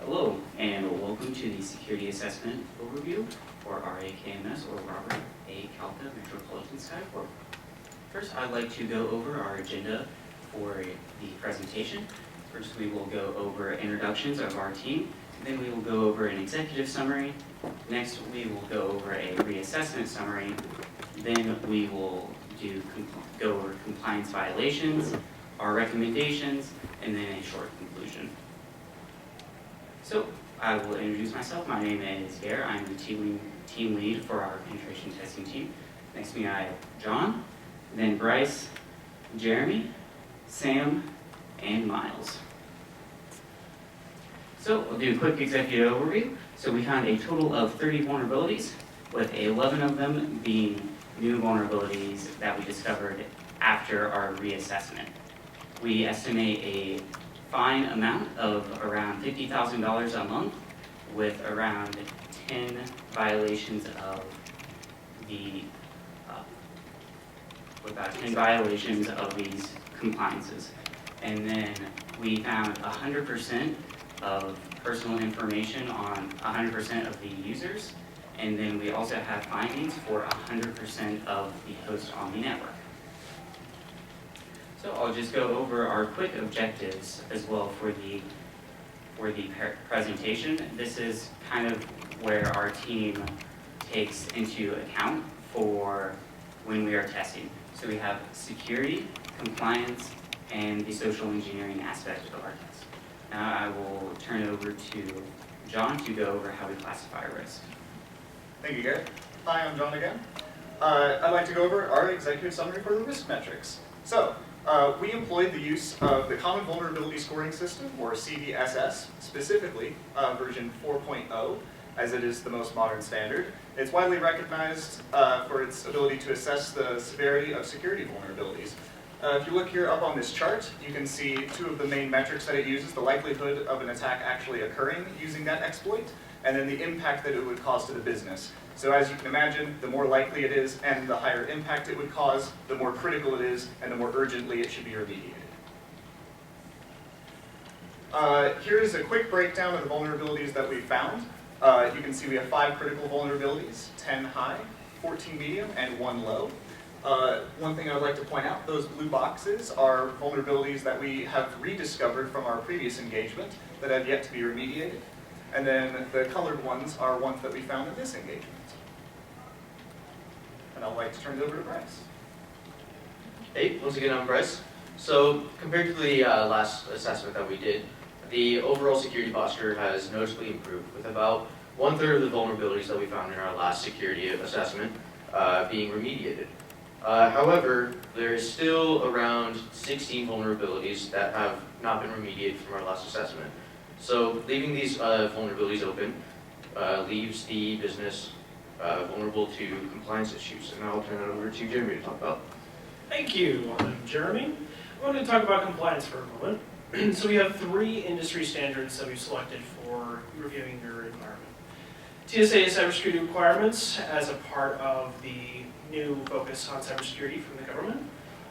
Hello, and welcome to the Security Assessment Overview, or RAKMS, or Robert A. Kalka Metropolitan Skyport. First, I'd like to go over our agenda for the presentation. First, we will go over introductions of our team. Then we will go over an executive summary. Next, we will go over a reassessment summary. Then we will go over compliance violations, our recommendations, and then a short conclusion. So, I will introduce myself. My name is Gare. I'm the team lead for our penetration testing team. Next to me, I have John, then Bryce, Jeremy, Sam, and Miles. So, we'll do a quick executive overview. So, we found a total of 30 vulnerabilities, with 11 of them being new vulnerabilities that we discovered after our reassessment. We estimate a fine amount of around $50,000 a month, with around 10 violations of these compliances. And then we found 100% of personal information on 100% of the users. And then we also have findings for 100% of the hosts on the network. So I'll just go over our quick objectives as well for the presentation. This is kind of where our team takes into account for when we are testing. So we have security, compliance, and the social engineering aspect of our test. Now I will turn it over to John to go over how we classify risk. Thank you, Garrett. Hi, I'm John again. I'd like to go over our executive summary for the risk metrics. So, we employed the use of the Common Vulnerability Scoring System, or CVSS, specifically version 4.0, as it is the most modern standard. It's widely recognized for its ability to assess the severity of security vulnerabilities. If you look here up on this chart, you can see two of the main metrics that it uses: the likelihood of an attack actually occurring using that exploit, and then the impact that it would cause to the business. So as you can imagine, the more likely it is and the higher impact it would cause, the more critical it is and the more urgently it should be remediated. Here is a quick breakdown of the vulnerabilities that we found. You can see we have 5 critical vulnerabilities, 10 high, 14 medium, and 1 low. One thing I would like to point out, those blue boxes are vulnerabilities that we have rediscovered from our previous engagement that have yet to be remediated. And then the colored ones are ones that we found in this engagement. And I'd like to turn it over to Bryce. Hey, once again, I'm Bryce. So compared to the last assessment that we did, the overall security posture has noticeably improved, with about 1/3 of the vulnerabilities that we found in our last security assessment being remediated. However, there is still around 16 vulnerabilities that have not been remediated from our last assessment. So leaving these vulnerabilities open leaves the business vulnerable to compliance issues. And I'll turn it over to Jeremy to talk about. Thank you. I'm Jeremy. I want to talk about compliance for a moment. So we have 3 industry standards that we've selected for reviewing your environment. TSA cybersecurity requirements as a part of the new focus on cybersecurity from the government.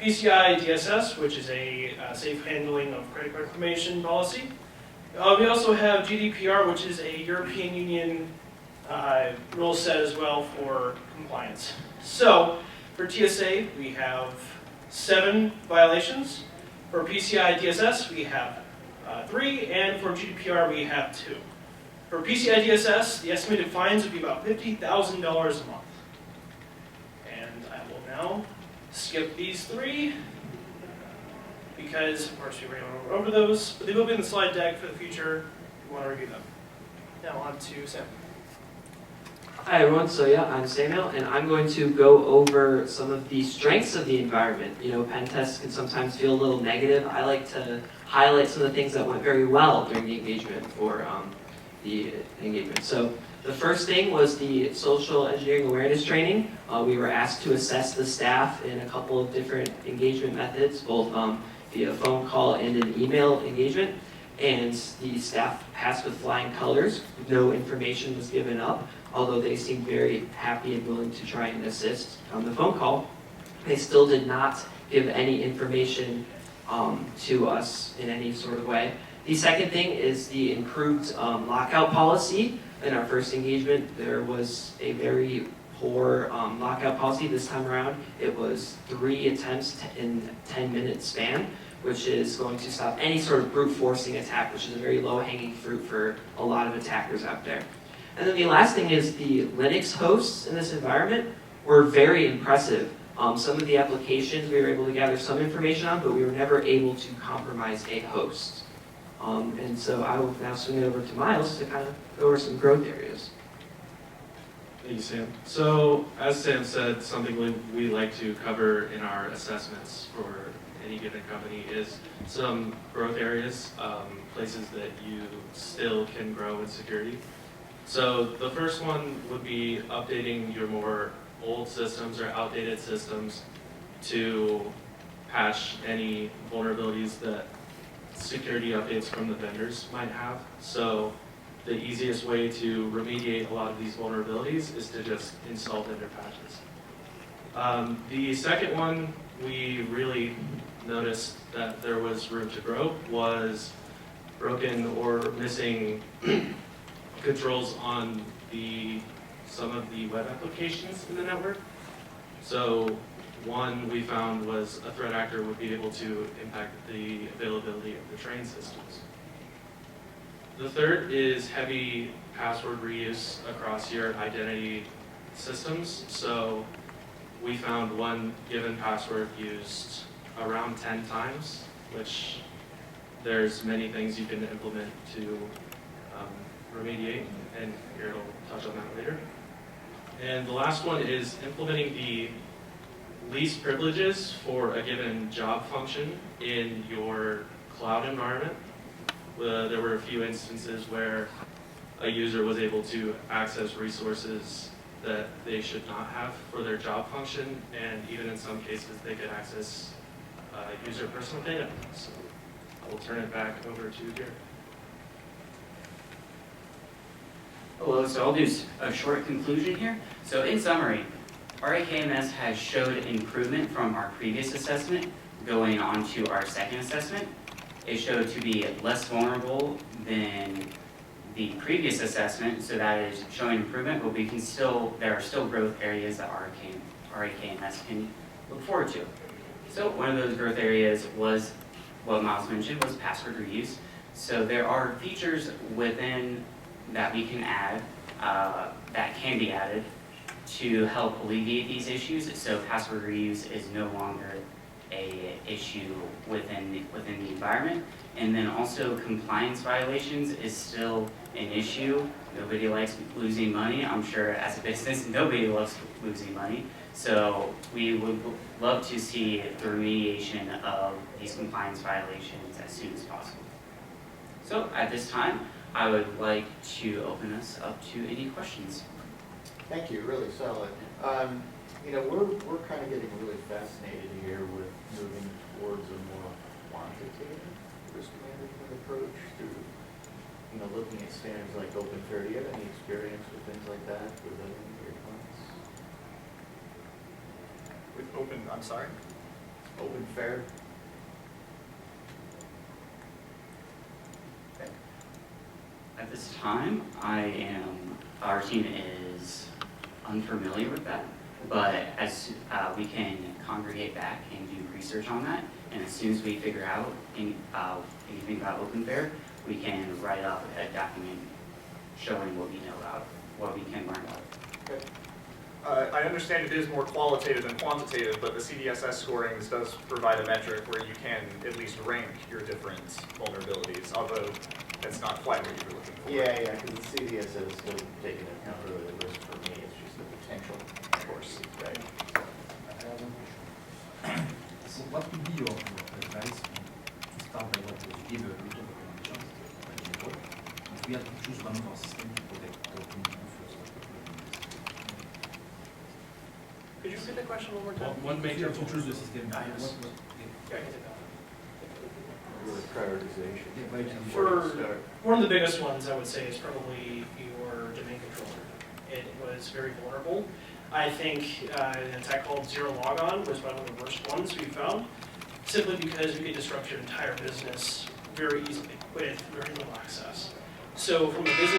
PCI DSS, which is a safe handling of credit card information policy. We also have GDPR, which is a European Union rule set as well for compliance. So for TSA, we have 7 violations. For PCI DSS, we have 3, and for GDPR, we have 2. For PCI DSS, the estimated fines would be about $50,000 a month. And I will now skip these 3, because of course we already went over those, but they will be in the slide deck for the future if you want to review them. Now on to Sam. Hi everyone, so yeah, I'm Samuel, and I'm going to go over some of the strengths of the environment. You know, pen tests can sometimes feel a little negative. I like to highlight some of the things that went very well during the engagement for the engagement. So the first thing was the social engineering awareness training. We were asked to assess the staff in a couple of different engagement methods, both via phone call and an email engagement. And the staff passed with flying colors. No information was given up, although they seemed very happy and willing to try and assist on the phone call. They still did not give any information to us in any sort of way. The second thing is the improved lockout policy. In our first engagement, there was a very poor lockout policy. This time around, it was 3 attempts in 10-minute span, which is going to stop any sort of brute forcing attack, which is a very low-hanging fruit for a lot of attackers out there. And then the last thing is the Linux hosts in this environment were very impressive. Some of the applications we were able to gather some information on, but we were never able to compromise a host. And so I will now swing it over to Miles to kind of go over some growth areas. Thank you, Sam. So, as Sam said, something we like to cover in our assessments for any given company is some growth areas, places that you still can grow in security. So the first one would be updating your more old systems or outdated systems to patch any vulnerabilities that security updates from the vendors might have. So the easiest way to remediate a lot of these vulnerabilities is to just install vendor patches. The second one we really noticed that there was room to grow was broken or missing controls on some of the web applications in the network. So one we found was a threat actor would be able to impact the availability of the train systems. The third is heavy password reuse across your identity systems. So we found one given password used around 10 times, which there's many things you can implement to remediate, and Garrett will touch on that later. And the last one is implementing the least privileges for a given job function in your cloud environment. There were a few instances where a user was able to access resources that they should not have for their job function, and even in some cases they could access user personal data. So I will turn it back over to Garrett. Hello, so I'll do a short conclusion here. So in summary, RAKMS has showed improvement from our previous assessment going on to our second assessment. It showed to be less vulnerable than the previous assessment, so that is showing improvement, but there are still growth areas that RAKMS can look forward to. So one of those growth areas was what Miles mentioned, was password reuse. So there are features within that we can add, that can be added to help alleviate these issues. So password reuse is no longer a issue within the environment. And then also compliance violations is still an issue. Nobody likes losing money. I'm sure as a business, nobody loves losing money. So we would love to see the remediation of these compliance violations as soon as possible. So at this time, I would like to open us up to any questions. Thank you, really solid. We're kind of getting really fascinated here with moving towards a more quantitative risk management approach through, looking at standards like open fair. Do you have any experience with things like that with any of your clients? With I'm sorry? Open fair? At this time, our team is unfamiliar with that, but as we can congregate back and do research on that, and as soon as we figure out anything about open fair, we can write up a document showing what we know about, what we can learn about. Okay. I understand it is more qualitative than quantitative, but the CDSS scorings does provide a metric where you can at least rank your different vulnerabilities, although that's not quite what you were looking for. Yeah, because the CDSS is still taking into account really the risk for me. It's just the potential, of course, right? So what would be your advice to start by what you give a lot of recommendations, by example, if we had to choose one of our systems to protect our community first? Could you repeat the question one more time? One If you major had to choose the system, Ah, yes. what, Yeah, I can take that. Really prioritization. yeah, why do you For- Start. One of the biggest ones I would say is probably your domain controller. It was very vulnerable. I think an attack called Zero Logon was one of the worst ones we found, simply because we could disrupt your entire business very easily. with very little access. So from a business